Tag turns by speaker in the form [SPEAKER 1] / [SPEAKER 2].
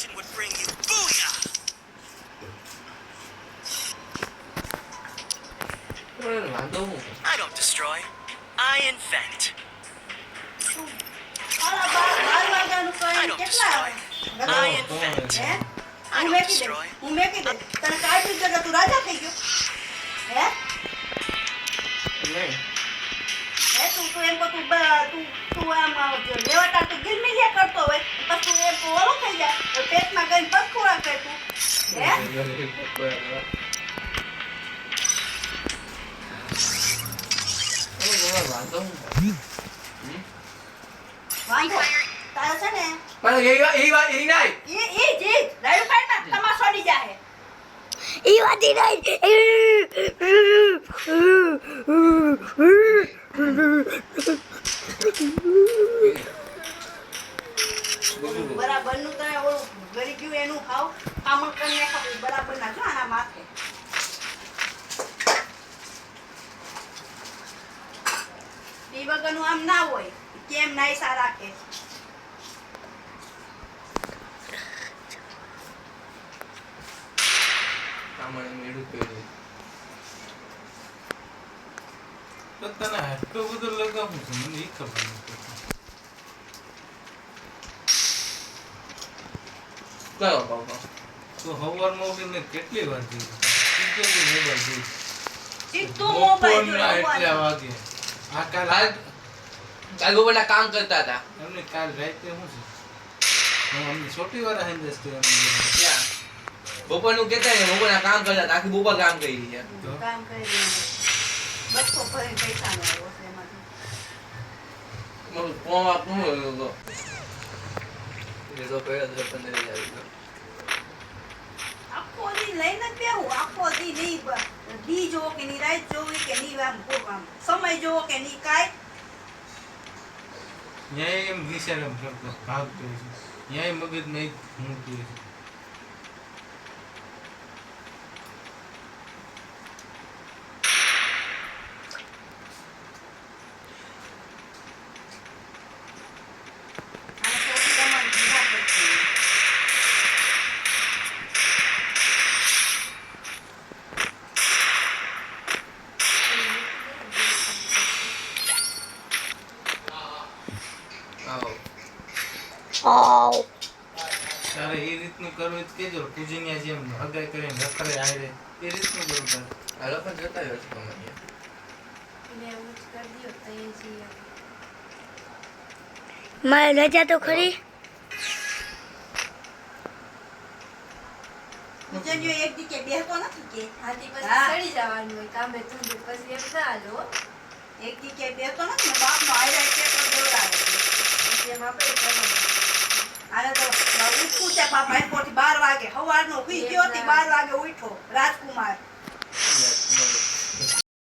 [SPEAKER 1] destruction would bring you. Booyah! I don't destroy. I invent. I don't destroy. I invent. I don't destroy.
[SPEAKER 2] તને કાઢી દીધો તું રાજા થઈ ગયો હે હે તું એમ તું તું આમ લેવાતા તું ગિલમિલિયા કરતો હોય પછી તું એમ ઓલો થઈ જાય પેટમાં ગઈને પસખોડા કરે તું હે વાંધો તારે છે ને
[SPEAKER 3] પણ એ નહીં
[SPEAKER 2] એ જી રાયુ કાઢ તમા છોડી જાય
[SPEAKER 4] એ વાત નહીં
[SPEAKER 2] બરાબર નું તને ઓલું ગરી ગયું એનું ખાવ કામણ કરીને ખાવ બરાબર ના જો આના માથે ઈ વગરનું આમ ના હોય કેમ નાઈસા રાખે
[SPEAKER 3] કામણે મેડું કર્યું
[SPEAKER 5] તો તને આટલું બધું લગાવું છે મને એ ખબર નથી
[SPEAKER 3] કયો બાબા
[SPEAKER 5] તો હવારમાં ઉઠીને કેટલી વાર જોઈ મોબાઈલ જોઈ
[SPEAKER 2] સીધું મોબાઈલ
[SPEAKER 5] બપોરના
[SPEAKER 2] જોડે
[SPEAKER 5] એટલા વાગે આ કાલ
[SPEAKER 3] કાલ બપોરના કામ કરતા હતા
[SPEAKER 5] એમને કાલ રાતે શું છે હું અમને છોટી વાર હેન્ડસ તો
[SPEAKER 3] ક્યાં બપોરનું કહેતા ને બપોરના કામ કરતા હતા આખી બપોર કામ કરી છે
[SPEAKER 2] કામ કરી બસો ભરીને પૈસા નો આવ્યો છે એમાંથી
[SPEAKER 3] મને ફોન આપવું હોય એ તો પહેલા 15 આવી
[SPEAKER 2] આખો દી લઈને જ બેહું આખો દી નહીં દી જોવો કે ની રાત જોવી કે ની આમ સમય જોવો કે ની કાંઈ
[SPEAKER 5] ન્યાય એમ વિચાર એમ કરતો ભાગ કરે છે ન્યાય મગજ નહીં હું કહે છે
[SPEAKER 4] આવ
[SPEAKER 5] તારે એ રીતનું કરવું જ કેજો પૂજનીયા જેમ હગાઈ કરીને રખડે આયરે એ રીતનું કરવું તારે
[SPEAKER 3] આ લોકો જતા રહ્યો છે મને
[SPEAKER 2] એટલે એવું જ કરી દો તો એ જી
[SPEAKER 4] મારે રજા તો ખરી
[SPEAKER 2] પૂજનીયો એક દી કે બેહતો નથી કે
[SPEAKER 6] હાથી પછી
[SPEAKER 2] હા.
[SPEAKER 6] ચડી જવાનું હોય કામે ધંધે પછી એમ ના હાલો
[SPEAKER 2] એક દી કે બેહતો નથી ને બાપનો આયરા કે તો દોડાવે છે
[SPEAKER 6] પછી એમ આપણે કરવાનું
[SPEAKER 2] આને તો ઉઠવું છે બાપા એમ પોતી 12 વાગે સવારનો ઉઠી ગયો થી 12 વાગે ઉઠ્યો રાજકુમાર